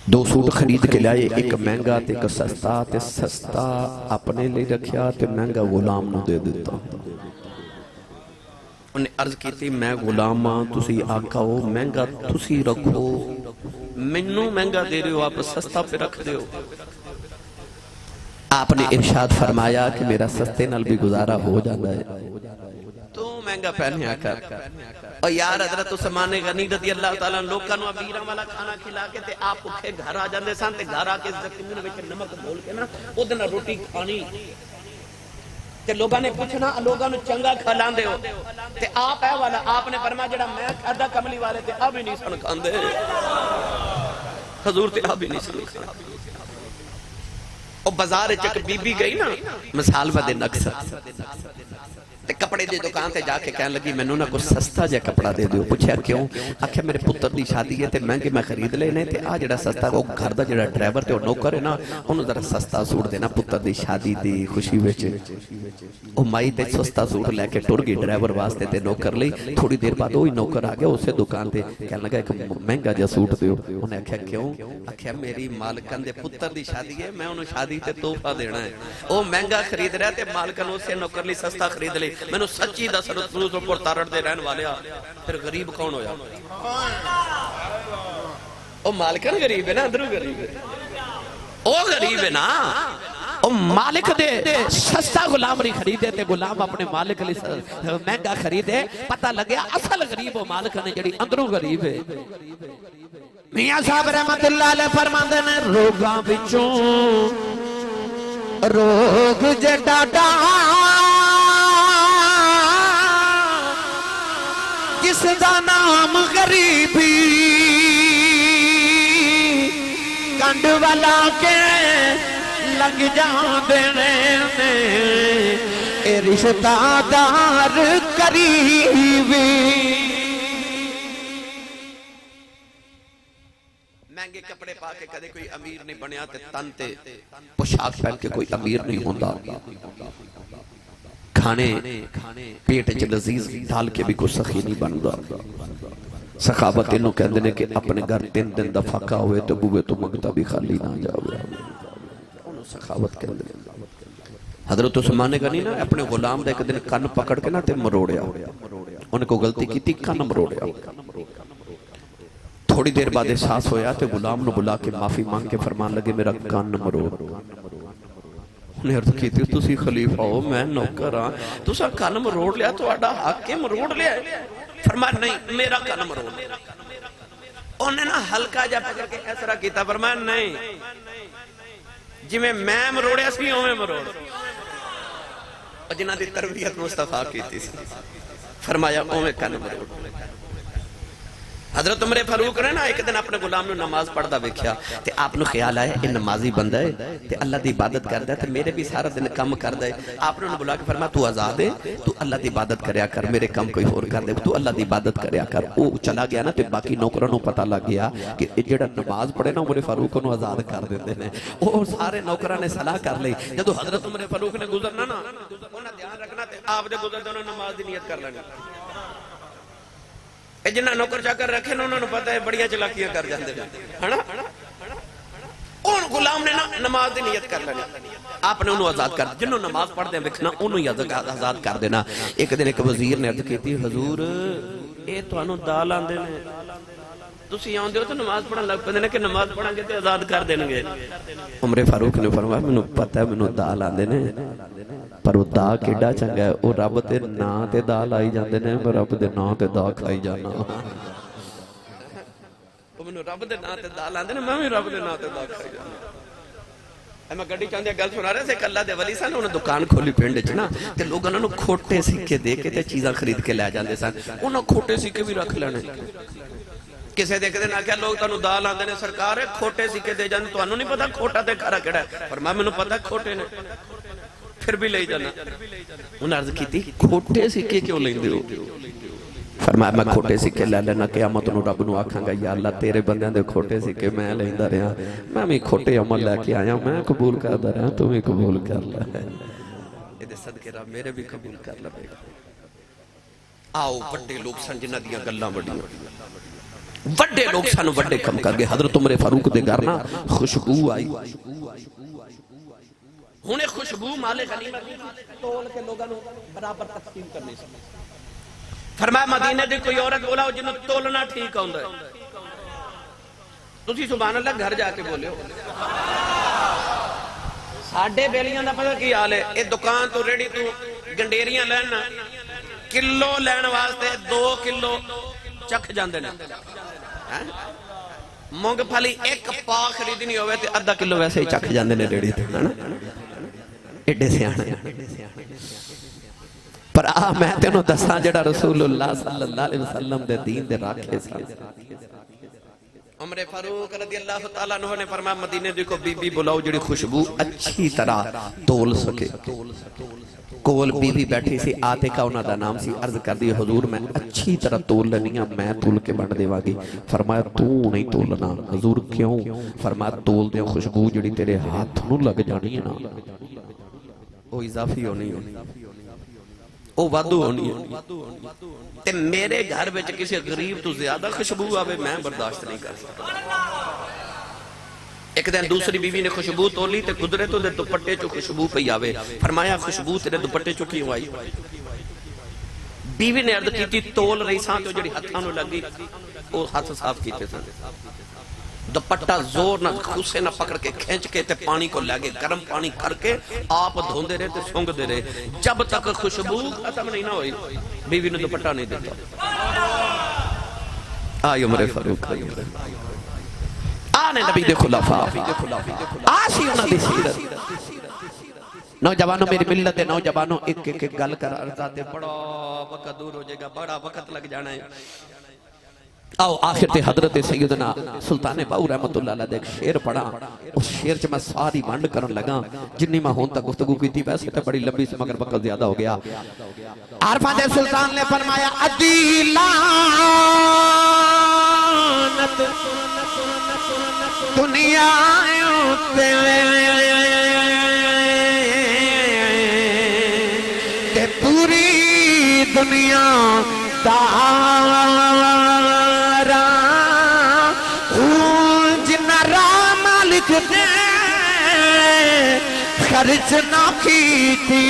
S3: 2 सूट खरीद के लाए, एक महंगा ते एक सस्ता। ते सस्ता अपने लिए रखिया ते महंगा गुलाम नूं दे दिता। उन्हें अर्ज की मैं गुलाम हां, तुसी आका हो, महंगा तुसी रखो, मैनू महंगा दे रहे हो, आप सस्ता पे रख दे हो। आपने इरशाद फरमाया कि मेरा सस्ते नाल भी गुजारा हो जाता है, तू महंगा पहनया कर। और यार हजरत उस्मान गनी रज़ी अल्लाह तआला लोकां नूं अमीरां वाला खाना खिला के ते आप भुखे घर आ जांदे सन, ते घर आके ज़मीन विच नमक घोल के ना ओदे नाल रोटी खानी, ते लोगां ने पूछना लोगां नूं चंगा खिलांदे हो, ते आप है वाला आपने फरमाया जेड़ा मैं खादा कमली वाले ते अब ही नहीं सन खांदे, हजूर ते अब ही नहीं सन खांदे। और बाजार च बीबी गई ना मिसाल बदे नक्सर ते कपड़े दी दुकान ते जाके कहन लगी मैनू ना कुछ सस्ता जिहा कपड़ा दे दिओ। पूछया क्यों? आख्या मेरे पुत्र दी शादी है ते महंगे मैं खरीद लेने, ते आ जेड़ा सस्ता वो घर दा जेड़ा ड्राइवर ते नौकर है ना ओनू जरा सस्ता सूट देना पुत्र दी शादी दी खुशी विच। ओ माई ते सस्ता सूट लेके टुर गई ड्राइवर वास्ते ते नौकर लई। थोड़ी देर बाद वही नौकर आ गया उसे दुकान ते, कहन लगा एक महंगा जिहा सूट दिओ। उन्हें आख्या क्यों? आख्या मेरी मालकन दे पुत्र दी शादी है, मैं ओनू शादी ते तोहफा देना है। ओ महंगा खरीद रहा ते मालकन उसे नौकर लई सस्ता खरीद ले। मैनू सच्ची दस फिरोजपुर तारड़ दे रहन वाले फिर गरीब कौन होया? ओ मालिकन गरीब है ना, अंदरों गरीब है, ओ गरीब है ना। ओ मालिक दे सस्ता गुलाम नहीं खरीदे ते गुलाम अपने मालिक लिए महंगा खरीदे। पता लगे असल गरीब ओ मालिक ने जेड़ी अंदरों गरीब है।
S1: मियां साहब रहमतुल्लाह अलैह फरमांदे ने रोगां विचों रोग जे डाडा जिसदा नाम गरीबी कंड वाला के लग जांदे ने ए रिश्तेदार करीबी।
S3: महंगे कपड़े पा के कदे कोई अमीर नहीं बनया ते तन ते पोशाक पहन के कोई अमीर नहीं होता। खाने पेट च लजीज डाल के भी कोई सखी नहीं बनता। सखावत इन्हों कहते हैं कि अपने घर 3 दिन दा फाका होवे तो बूहे तो मंगता भी खाली ना जावे। सखावत कहते हैं। हजरत उस्मान गनी ना अपने गुलाम दा एक दिन कन पकड़ के ना ते मरोड़िया। उन्हें को गलती की कन मरोड़िया। थोड़ी देर बाद एहसास होया तो गुलाम नूं बुला के माफी मांग के फरमान लगे मेरा कन मरोड़। उन्हें अर्ज की तुसी खलीफा हो मैं नौकर हाँ, तुसा कन मरोड़ लिया तुहाडा हक है मरोड़ लिया। फरमाया नहीं मेरा कन मरोड़। उन्हें ना हल्का जा पकड़ के इस तरह किया। फरमाया नहीं जिवें मैं मरोड़िया सी उवें मरोड़। जिन्हां दी तरबियत मुस्तफा कीती सी फरमाया उवें कन मरोड़। हजरत उमर फारूक ने ना एक दिन अपने गुलाम ने नमाज पढ़ता वेख्या ते आपने ख्याल आया ये नमाजी बंदा है ते अल्लाह की इबादत करता है ते मेरे भी सारा दिन काम करता है। आपने उन्हें बुला के फरमाया तू आजाद है, तू अल्लाह की इबादत करया कर, मेरे काम कोई होर कर दे, तू अल्लाह की इबादत करया कर। वो चला गया ना तो बाकी नौकरों को पता लग गया कि जेड़ा नमाज पढ़े ना उमर फारूक को आजाद कर देते हैं। वो सारे नौकरों ने सलाह कर ली, जो हजरत उमर फारूक ने गुजरना ना उन्हें ध्यान रखना आपने गुजरते उन्होंने नमाज की नीयत कर लेनी। जिन्हें नौकर चाकर रखे ना उन्होंने पता है बड़िया चलाकियां कर जाते हैं, है ना। उन गुलाम ने ना नमाज की नीयत कर लेनी, आपने उन्होंने आजाद कर, जिन्हों नमाज पढ़ते वेखना उन्होंने आजाद कर देना। एक दिन एक वजीर ने अर्ज की, हजूर ये तुहानू दाल आंदे ने, तुसी आउंदे हो तो नमाज पढ़न लग पैंदे ने कि नमाज पढ़ांगे तो आजाद कर देंगे। उमर फारूक ने फरमाया मैनू पता है मैनू दाल आंदे ने, पर वो दा केड़ा चंगा है, वो रब दे नां ते दाल आई जांदे ने, मैं रब दे नां ते दा खाई जाना। वो मैनू रब दे नां ते दाल आंदे ने, मैं भी रब दे नां ते दा खाई जाना। मैं गड्डी चांदे गल सुना रहा से, अल्लाह दे वली सन, उन्हें दुकान खोली पिंड च ना ते लोग उन्होंने खोटे सिक्के दे के ते चीज़ां खरीद के लै जांदे सन। उन्होंने खोटे सिक्के भी रख लेने। किसी देखते ना क्या लोग तुहानू दाल आंदे ने, सरकार खोटे सिक्के दे जांदे, तुहानू नहीं पता खोटा ते खरा केड़ा है, पर मैनू पता खोटे ने फिर भी ले जाना। उन्हें अर्ज की खोटे सिक्के क्यों लेंदे हो? फरमाया मैं खोटे सिक्के ले लेना, क़यामत नूं रब नूं आखांगा या अल्लाह तेरे बंदियां दे खोटे सिक्के मैं लेंदा रहा, मैं भी खोटे अमल लैके आया, मैं कबूल करदा रहा, तू भी कबूल कर ले, इहदे सदके रब मेरे भी कबूल कर लवेगा। आओ वड्डे लोग सन जिन्हां दियां गल्लां वड्डियां, वड्डे लोग सन वड्डे कम कर गए। हजरत उमर फारूक दे घर ना खुशबू आई, हुणे खुशबू माले गनीमत तोल के लोगों को बराबर तकसीम करनी सी। फरमाया मदीने दी कोई औरत बोला जिन्हों तोलना ठीक आउंदा है, तुसी सुभान अल्लाह घर जाके बोलियो। साडे बेलियां दा पता की हाल है, ये दुकान तो रेडी तू गंडेरियां लैना किलो लैन वास्ते 2 किलो चख जांदे ने, मूंगफली एक पा खरीदनी होवे ते आधा किलो वैसे ही चख जांदे ने रेडी ते, है ना। एडे सियाणे पर आ मैं तेनों दसा जेड़ा रसूलुल्लाह सल्लल्लाहु अलैहि वसल्लम दे दीन दे राखे सन। उमर फारूक रज़ियल्लाहु तआला अन्हु ने फरमाया मदीने दी को बीबी बुलाओ जेड़ी खुशबू अच्छी तरह तोल सके। कोल बीबी बैठी सी, आतिका उन्हां दा नाम सी। अर्ज कर दी हुजूर मैं अच्छी तरह तोल लनी, मैं तोल के बंड देवांगी। फरमाया तू नहीं तोलना। हुजूर क्यों? फरमाया तोल दे खुशबू जेड़ी तेरे हाथ नूं लग जानी है ना, वो इजाफी होनी है, वो वाधू होनी है, ते मेरे घर में किसी गरीब तो ज्यादा खुशबू आवे मैं बर्दाश्त नहीं कर सकता। एक दिन दूसरी बीवी ने खुशबू तोली ते कुदरत दे दुपट्टे चो खुशबू पई आवे। फरमाया खुशबू तेरे दुपट्टे चो क्यों आई? बीवी ने अर्ज की तोल रही सा तो जेडी हत्थां नूं लगी वो हाथ साफ कीते सन, दुपट्टा जोर ना खुसे ना पकड़ के खींच के ते पानी को लागे गर्म पानी करके आप धोंदे रहे ते सूंघदे रहे जब तक खुशबू खत्म नहीं ना हुई। बीवी ने दुपट्टा नहीं दिता। आई उमर फारूक आने नबी दे खुलाफा आसी उन्हां दी सीरत। नौजवानों मेरी मिल्लत दे नौजवानों एक एक गल कर अर्जा ते बड़ा वक्त दूर हो जाएगा, बड़ा वक्त लग जाना है। आओ आखिर ते हजरत सैयदना सुल्तान बाऊ रहमतुल्लाह अलैह एक शेर पढ़ा। उस शेर च मैं सारी वंड करन लगा जिन्नी मैं हुण तक गुफ्तगू की थी, वैसे तो बड़ी लंबी सी मगर वक्त ज्यादा हो गया।
S1: आरफा दे सुल्तान ने फरमाया अदीलानत दुनिया ते पूरी दुनिया दारा जिन्ना राम लिख दे खर्च ना की थी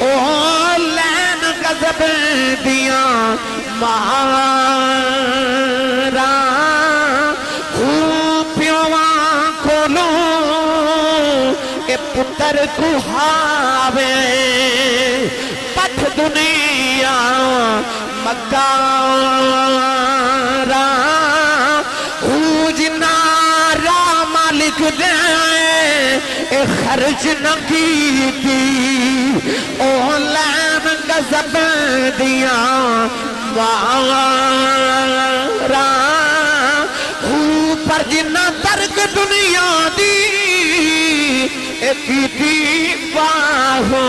S1: ओ लैन गजब दिया मारा प्योवा खोलो ए पुत्र कुहावे पठ दुनिया मकारा जिन्ना राम लिख दे ए खर्च न की थी ओ लैन गजब दिया वारा पर जिन्ना तर्क दुनिया दी एक बाहो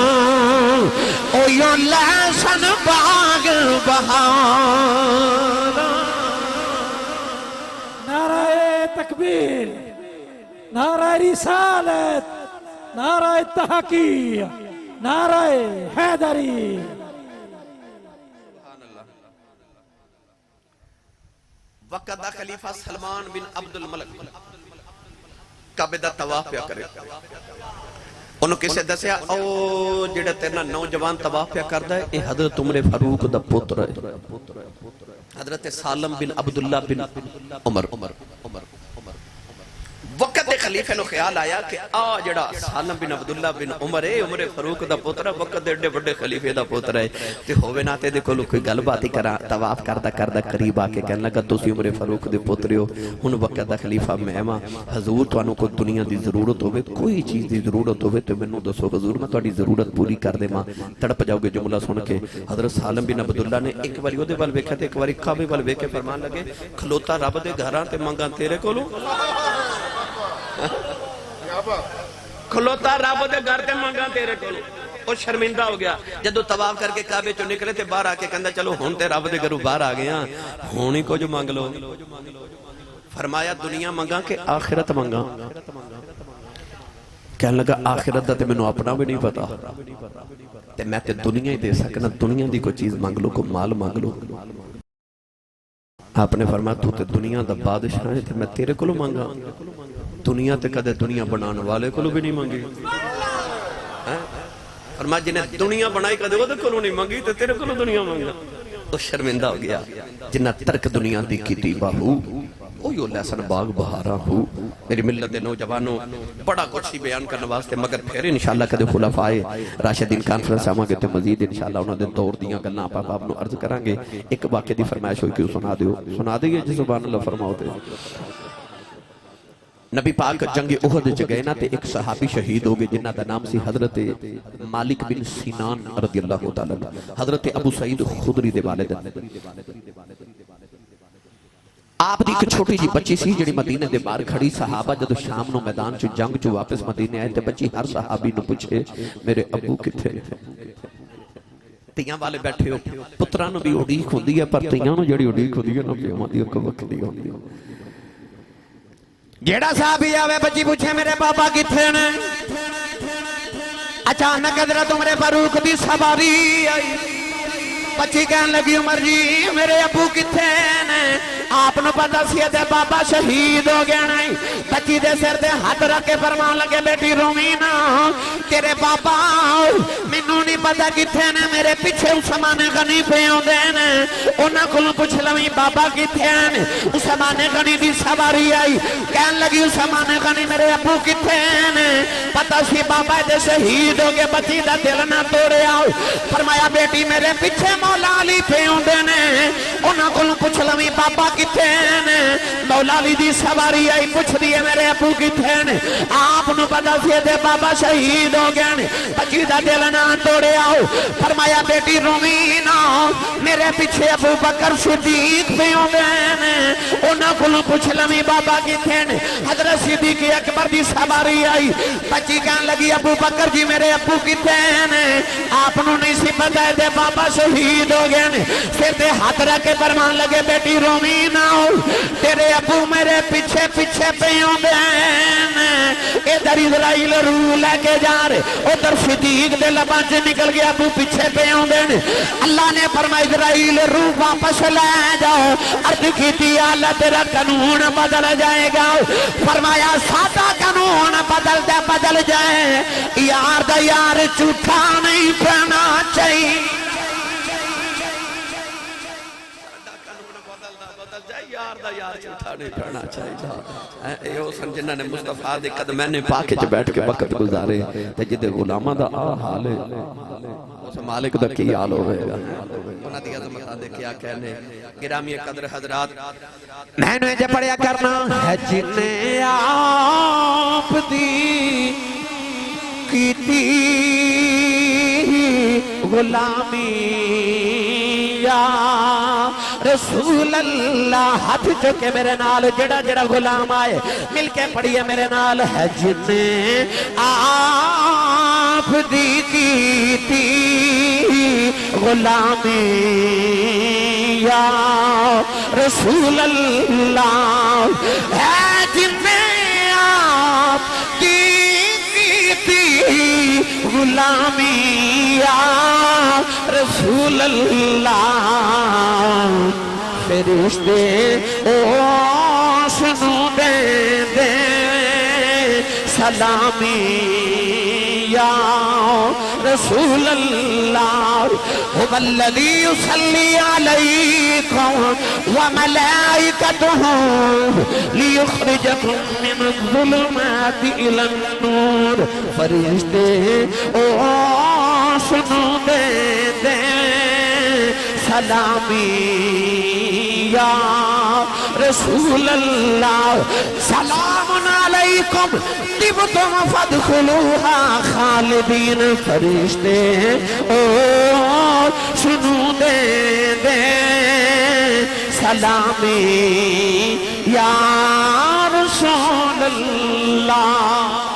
S1: ओ यो लहसन बाग बहारा।
S2: नाराए तकबीर, नाराए रिसालत, नाराए तहकीक, नाराए हैदरी।
S3: वक़्त दा खलीफा सलमान बिन अब्दुल मलिक काबे दा तवाफ पिया करे। उन्होंने किसे दसिया ओ जेड़ा तेरा नौजवान तवाफ पिया करदा है, ये हजरत उमर फारूक दा पुत्र है, हजरत सालम बिन अब्दुल्ला बिन उमर। वक़्त दे खलीफे नु ख्याल आया कि आ जेड़ा सालम बिन अब्दुल्ला बिन उमर है, उमर फारूक दा पुत्र है, वक़्त दे एडे बड़े खलीफे दा पुत्र है, ते होवे ना ते दे कोल कोई गलबात ही करा। तवाफ करदा करदा करीब आके कहन लगा तुसी उमर फारूक दे पुत्र हो, हुण वक़्त दा खलीफा मैं हां, हजूर तुहानू कोई दुनिया दी जरूरत होवे, कोई चीज दी जरूरत होवे ते मैनू दसो हजूर, मैं तुहाडी जरूरत पूरी कर देवां। तड़प जाओगे जुमला सुन के। हजरत सालम बिन अब्दुल्ला ने एक बारी ओदे वल वेख्या ते एक बारी काबे वल वेख के फरमान लगे खलोता रब दे घरां ते मंगां तेरे कोलों, खलोता रब दे घर ते मंगा तेरे कोल। और शर्मिंदा हो गया जदों तवाफ करके काबे चों निकले ते बाहर आके कहंदा चलो हुण ते रब दे घरों बाहर आ गया, हुण ही कुछ मंग लो। फरमाया दुनिया मंगा के आखिरत मंगा। कहने लगा आखिरत दा ते मैनूं अपना भी नहीं पता, ते मैं ते दुनिया ही दे सकना, दुनिया दी कोई चीज मंग लो, कोई माल मंग लो। आपने फरमाया तू ते दुनिया दा बादशाह है ते मैं तेरे कोलों मंगा। दुनिया ते कदे दुनिया बनाने वाले कोलों भी नहीं मंगी। फरमाया जिन्हें दुनिया बनाई कदे ओदे कोलों नहीं मंगी ते तेरे कोलों दुनिया मंगा। तो शर्मिंदा हो गया जिन्ना तर्क दुनिया दी कीती बाहू ओयो लहसन बाग बहारा हो। मेरी मिल्लत दे नौजवानों बड़ा कुछ ही बयान करने वास्ते, मगर फिर इंशाअल्लाह कदे खुलाफाए राशिदीन कॉन्फ्रेंस आवांगे ते मजीद इंशाअल्लाह उन्हां दे दौर दीयां गल्लां आप आप नूं अर्ज करांगे। एक वाक़े दी फरमाइश होई कि सुना दिओ, सुना दईए जी सुभान अल्लाह फरमाओ ते। नबी पाक जंगे उहद च गए ना ते एक सहाबी शहीद हो गए जिन्हां दा नाम सी हजरत मालिक बिन सिनान रज़ियल्लाहु तआला, हजरत अबू सईद खुदरी दे वालिद। आप दी एक छोटी जी बच्ची सी जिहड़ी मदीने दे बाहर खड़ी, सहाबा जदों शाम नु मैदान च जंग च वापस मदीने आए ते बच्ची हर सहाबी नु पूछे मेरे अबू किथे। तियां वाले बैठे हो, पुत्रां नु भी उड़ीक हुंदी है, पर तियां नु जिहड़ी उड़ीक हुंदी है ना पिओ दी इक वक्ती हुंदी है।
S1: जेड़ा साहबी आवे बच्ची पूछे मेरे बाबा किथे ने, अचानक हजरत उमर फारूक दी सवारी आई। बच्ची कहन लगी उमर जी मेरे अबू किथे ने। आपने पता सी ते बाबा शहीद हो गया नहीं। बच्ची दे सिर ते हाथ रख के फरमान लगे बेटी रोवी ना, तेरे बाबा मैनू नहीं पता किथे ने, मेरे पीछे उस्माने गनी पे आउंदे ने, उन्हां कोलों पुछ लवी बाबा किथे ने। उस्माने गनी दी सवारी आई, कहन लगी उस्माने गनी मेरे अबू किथे ने। पता सी बाबा दे शहीद हो गए। बच्ची दा दिल ना तोड़िया, फरमाया बेटी मेरे पीछे मौला अली पे आउंदे ने, उन्हां कोलों पुछ लवी बाबा किथे ने। मौला अली दी सवारी आई, पुछदी है मेरे अबू किथे ने। आप नु पता सी ते बाबा शहीद हो गए ने। बच्ची दा दिल ना तोड़िया, फरमाया बेटी रोवी ना, मेरे पीछे अबू बकर सिद्दीक पे आउंदे ने, उन्हां कोलों पुछ लवी बाबा किथे ने। हजरत सिद्दीक अकबर दी सवारी आई। बच्ची कहन लगी अबू बकर जी मेरे अबू किथे ने। आप नु नहीं सी पता ते बाबा शहीद हो गए ने। सिर ते हाथ रख के फरमान लगे बेटी रोवी ना, तेरे अबू मेरे पीछे पीछे पे आउंदे ने। इधर इजराइल रूह लेके जा रहे, उधर सिद्दीक दे लबां च निकल गया अबू पीछे पे आउंदे ने। अल्लाह ने फरमाया इजराइल रूह वापस ले जाओ। अर्ज कीती अल्लाह तेरा कानून बदल जाएगा। फरमाया सादा कानून बदल जाए, यार दा यार झूठा नहीं पहना चाहिए।
S3: यार दा यार झूठा नहीं पड़ना चाहिए। ए ओ सन जिन्हां ने मुस्तफा दे कदमां ने पाके च बैठ के वक्त गुजारे ते जिदे गुलामां दा आ हाल है, उस मालिक दा की हाल होवेगा। उन्हां दी अज़मत दे क्या कहने। गिरामी कदर हजरात,
S1: मैंने जे पढ़िया करना है जिन्ने आप दी कीती गुलामी यार रसूल अल्लाह। हाथ चुके मेरे नाल जड़ा जड़ा गुलाम आए मिल के पढ़िए मेरे नाल। है जिन्ने आप दी कीती गुलामी या रसूल अल्लाह। है जिन्ने आप दी कीती गुलामी या रसूल अल्लाह। फरिश्ते ओ सुनो दे दे सलामी या रसूल अल्लाह। हुवल्लज़ी युसल्ली अलैकुम व मलाइकतुहु लियुखरिजकुम मिनज़्ज़ुलुमाति इलन-नूर। फरिश्ते ओ सुनो दे दे सलामी या रसूल अल्लाह। सलामुन अलैकुम तिबतुम फदखुलूहा खालिदीन। फरिश्ते ओ सुनो दे दे सलामी या रसूल अल्लाह।